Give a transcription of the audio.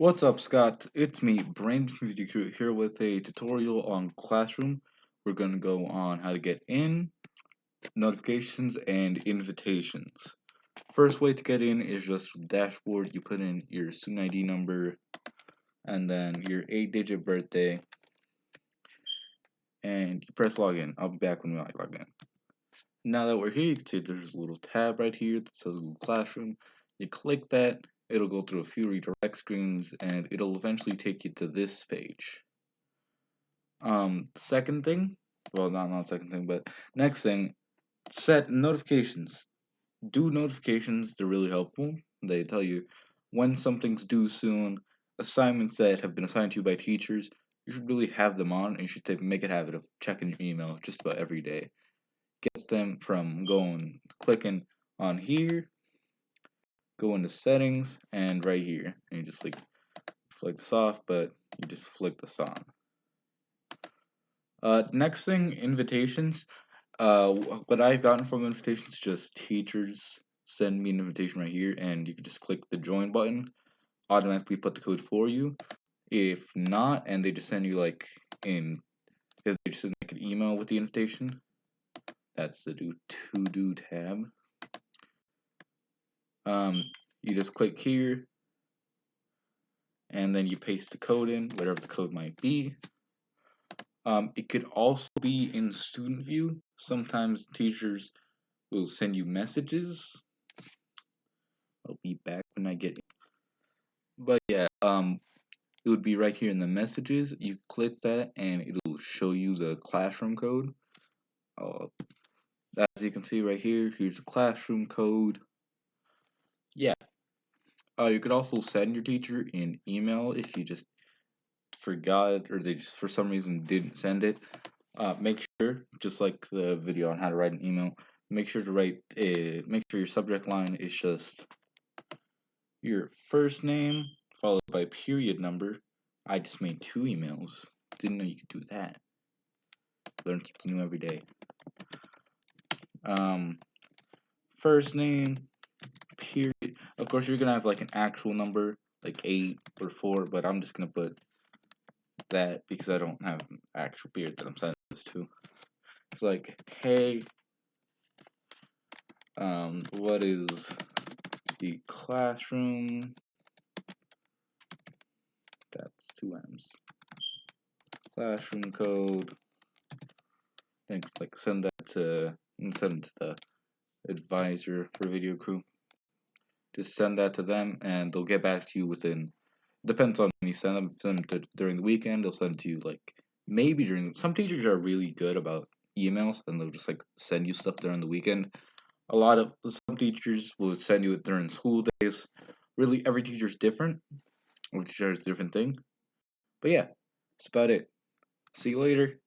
What's up, Scott? It's me, Brandon from the Crew, here with a tutorial on Classroom. We're going to go on how to get in, notifications, and invitations. First way to get in is just with dashboard. You put in your student ID number and then your 8-digit birthday, and you press login. I'll be back when we log in. Now that we're here, you can see there's a little tab right here that says Google Classroom. You click that, it'll go through a few redirect screens, and it'll eventually take you to this page. Second thing, well, not second thing, but next thing, set notifications. Do notifications, they're really helpful. They tell you when something's due soon, assignments that have been assigned to you by teachers. You should really have them on, and you should make a habit of checking your email just about every day. Gets them from clicking on here, go into settings, and right here, and you just flick this off, but you just flick this on. Next thing, invitations. What I've gotten from invitations, just teachers send me an invitation right here, and you can just click the join button, automatically put the code for you. If not, and they just send you if they just send an email with the invitation, that's the to do tab. You just click here, and then you paste the code in, whatever the code might be. It could also be in student view. Sometimes teachers will send you messages. I'll be back when I get. But yeah, it would be right here in the messages. You click that, and it'll show you the classroom code. As you can see right here, here's the classroom code. Yeah. You could also send your teacher an email if you just forgot or they just for some reason didn't send it. Make sure, just like the video on how to write an email, make sure your subject line is just your first name followed by period number. I just made 2 emails. Didn't know you could do that. Learn something new every day. First name, period. Of course, you're gonna have an actual number, like 8 or 4, but I'm just gonna put that because I don't have an actual period that I'm sending this to. It's like, hey, what is the classroom? That's 2 M's. Classroom code. Then send it to the advisor for video crew. Just send that to them, and they'll get back to you within. Depends on when you send them during the weekend. They'll send to you maybe during. Some teachers are really good about emails, and they'll just send you stuff during the weekend. Some teachers will send you it during school days. Really, every teacher's different. Each teacher has a different thing. But yeah, that's about it. See you later.